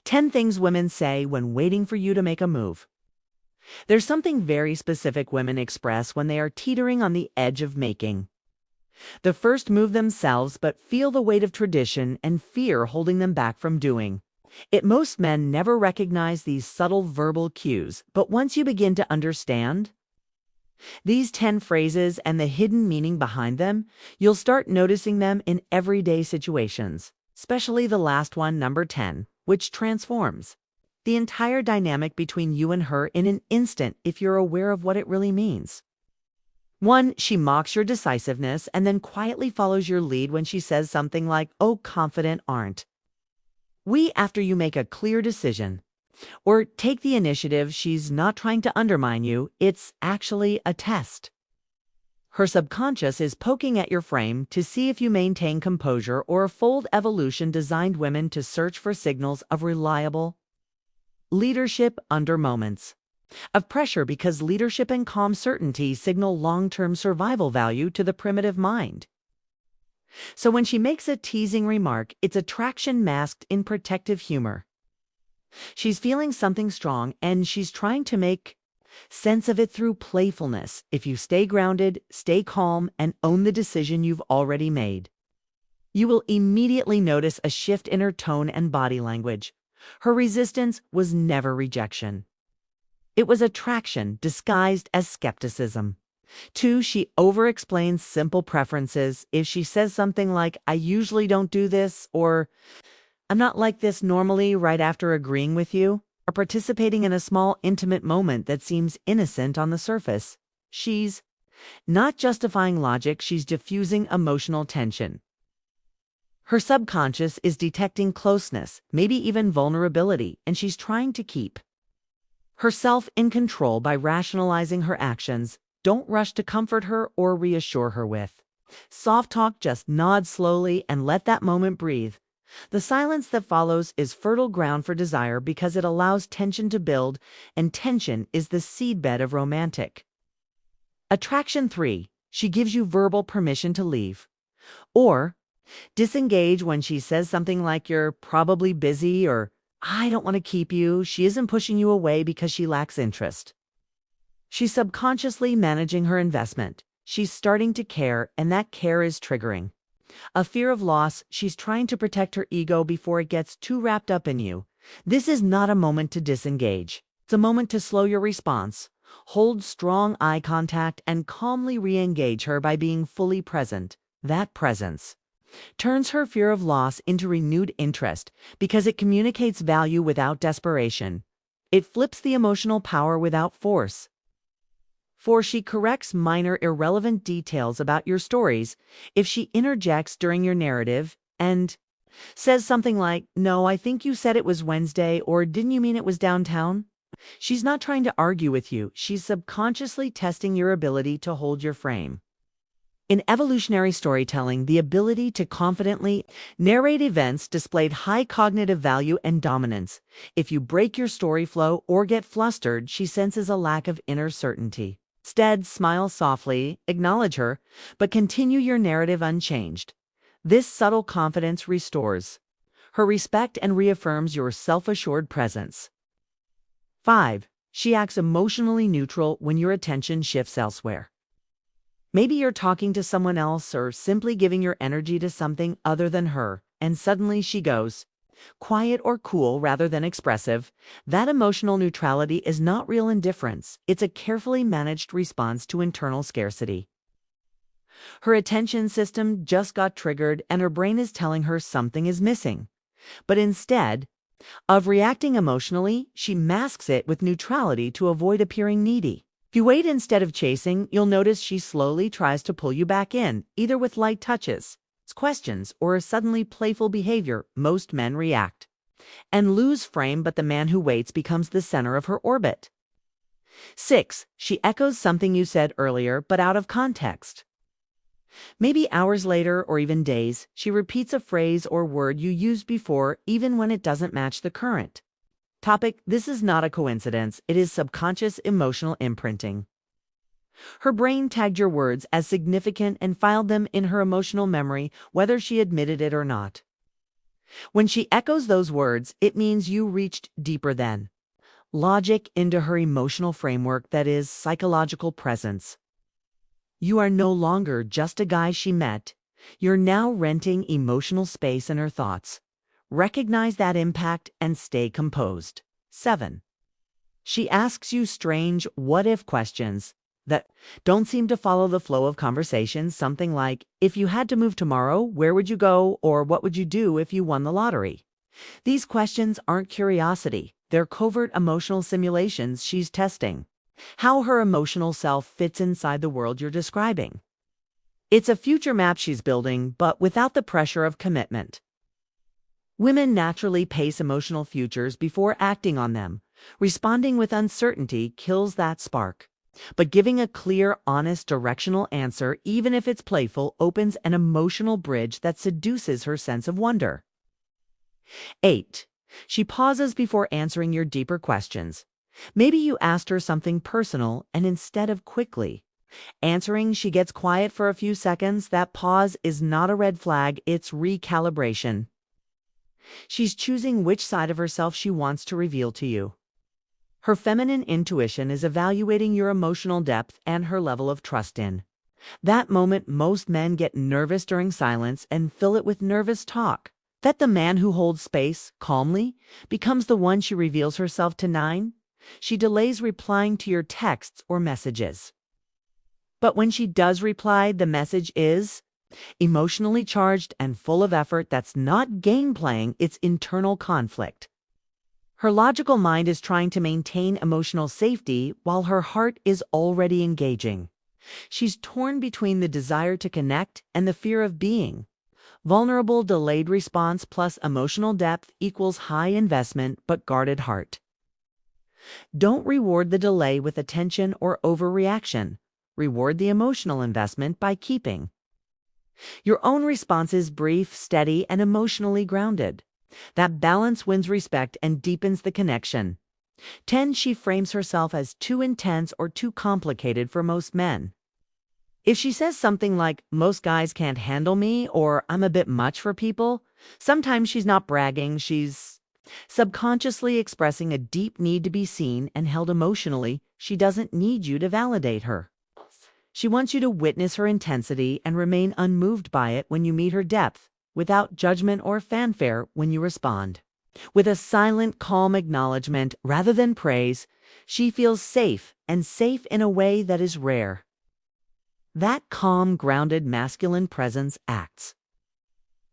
10 things women say when waiting for you to make a move. There's something very specific women express when they are teetering on the edge of making the first move themselves, but feel the weight of tradition and fear holding them back from doing it. Most men never recognize these subtle verbal cues, but once you begin to understand these 10 phrases and the hidden meaning behind them, you'll start noticing them in everyday situations, especially the last one, number 10, which transforms the entire dynamic between you and her in an instant if you're aware of what it really means. 1. She mocks your decisiveness and then quietly follows your lead when she says something like, "Oh, confident aren't we?" after you make a clear decision or take the initiative. She's not trying to undermine you, it's actually a test. Her subconscious is poking at your frame to see if you maintain composure or a fold. Evolution designed women to search for signals of reliable leadership under moments of pressure, because leadership and calm certainty signal long-term survival value to the primitive mind. So when she makes a teasing remark, it's attraction masked in protective humor. She's feeling something strong and she's trying to make sense of it through playfulness. If you stay grounded, stay calm, and own the decision you've already made, you will immediately notice a shift in her tone and body language. Her resistance was never rejection. It was attraction disguised as skepticism. 2. She over-explains simple preferences. If she says something like, "I usually don't do this," or "I'm not like this normally," right after agreeing with you or participating in a small intimate moment that seems innocent on the surface, she's not justifying logic, she's diffusing emotional tension. Her subconscious is detecting closeness, maybe even vulnerability, and she's trying to keep herself in control by rationalizing her actions. Don't rush to comfort her or reassure her with soft talk. Just nod slowly and let that moment breathe. The silence that follows is fertile ground for desire because it allows tension to build, and tension is the seedbed of romantic attraction. 3. She gives you verbal permission to leave or disengage when she says something like, "You're probably busy," or "I don't want to keep you." She isn't pushing you away because she lacks interest. She's subconsciously managing her investment. She's starting to care, and that care is triggering a fear of loss. She's trying to protect her ego before it gets too wrapped up in you. This is not a moment to disengage. It's a moment to slow your response, hold strong eye contact, and calmly re-engage her by being fully present. That presence turns her fear of loss into renewed interest because it communicates value without desperation. It flips the emotional power without force. 4. She corrects minor irrelevant details about your stories. If she interjects during your narrative and says something like, "No, I think you said it was Wednesday," or "Didn't you mean it was downtown?" she's not trying to argue with you. She's subconsciously testing your ability to hold your frame. In evolutionary storytelling, the ability to confidently narrate events displayed high cognitive value and dominance. If you break your story flow or get flustered, she senses a lack of inner certainty. Instead, smile softly, acknowledge her, but continue your narrative unchanged. This subtle confidence restores her respect and reaffirms your self-assured presence. 5. She acts emotionally neutral when your attention shifts elsewhere. Maybe you're talking to someone else or simply giving your energy to something other than her, and suddenly she goes quiet or cool rather than expressive. That emotional neutrality is not real indifference. It's a carefully managed response to internal scarcity. Her attention system just got triggered and her brain is telling her something is missing. But instead of reacting emotionally, she masks it with neutrality to avoid appearing needy. If you wait instead of chasing, you'll notice she slowly tries to pull you back in, either with light touches, questions, or a suddenly playful behavior. Most men react and lose frame, but the man who waits becomes the center of her orbit. 6. She echoes something you said earlier, but out of context. Maybe hours later or even days, she repeats a phrase or word you used before, even when it doesn't match the current topic. This is not a coincidence. It is subconscious emotional imprinting. Her brain tagged your words as significant and filed them in her emotional memory, whether she admitted it or not. When she echoes those words, it means you reached deeper then. Logic into her emotional framework, that is, psychological presence. You are no longer just a guy she met. You're now renting emotional space in her thoughts. Recognize that impact and stay composed. 7. She asks you strange what-if questions that don't seem to follow the flow of conversation. Something like, if you had to move tomorrow, where would you go? Or what would you do if you won the lottery? These questions aren't curiosity. They're covert emotional simulations she's testing. How her emotional self fits inside the world you're describing. It's a future map she's building, but without the pressure of commitment. Women naturally pace emotional futures before acting on them. Responding with uncertainty kills that spark. But giving a clear, honest, directional answer, even if it's playful, opens an emotional bridge that seduces her sense of wonder. 8. She pauses before answering your deeper questions. Maybe you asked her something personal, and instead of quickly answering, she gets quiet for a few seconds. That pause is not a red flag, it's recalibration. She's choosing which side of herself she wants to reveal to you. Her feminine intuition is evaluating your emotional depth and her level of trust in. That moment, most men get nervous during silence and fill it with nervous talk. That the man who holds space calmly becomes the one she reveals herself to. 9. She delays replying to your texts or messages. But when she does reply, the message is emotionally charged and full of effort. That's not game playing, it's internal conflict. Her logical mind is trying to maintain emotional safety while her heart is already engaging. She's torn between the desire to connect and the fear of being vulnerable. Delayed response plus emotional depth equals high investment but guarded heart. Don't reward the delay with attention or overreaction. Reward the emotional investment by keeping your own responses brief, steady, and emotionally grounded. That balance wins respect and deepens the connection. 10. She frames herself as too intense or too complicated for most men. If she says something like, most guys can't handle me, or I'm a bit much for people, sometimes she's not bragging, she's subconsciously expressing a deep need to be seen and held emotionally. She doesn't need you to validate her. She wants you to witness her intensity and remain unmoved by it when you meet her depth, without judgment or fanfare when you respond. With a silent, calm acknowledgement rather than praise, she feels safe, and safe in a way that is rare. That calm, grounded, masculine presence acts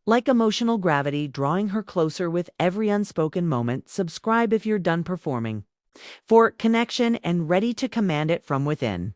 like emotional gravity, drawing her closer with every unspoken moment. Subscribe if you're done performing for connection and ready to command it from within.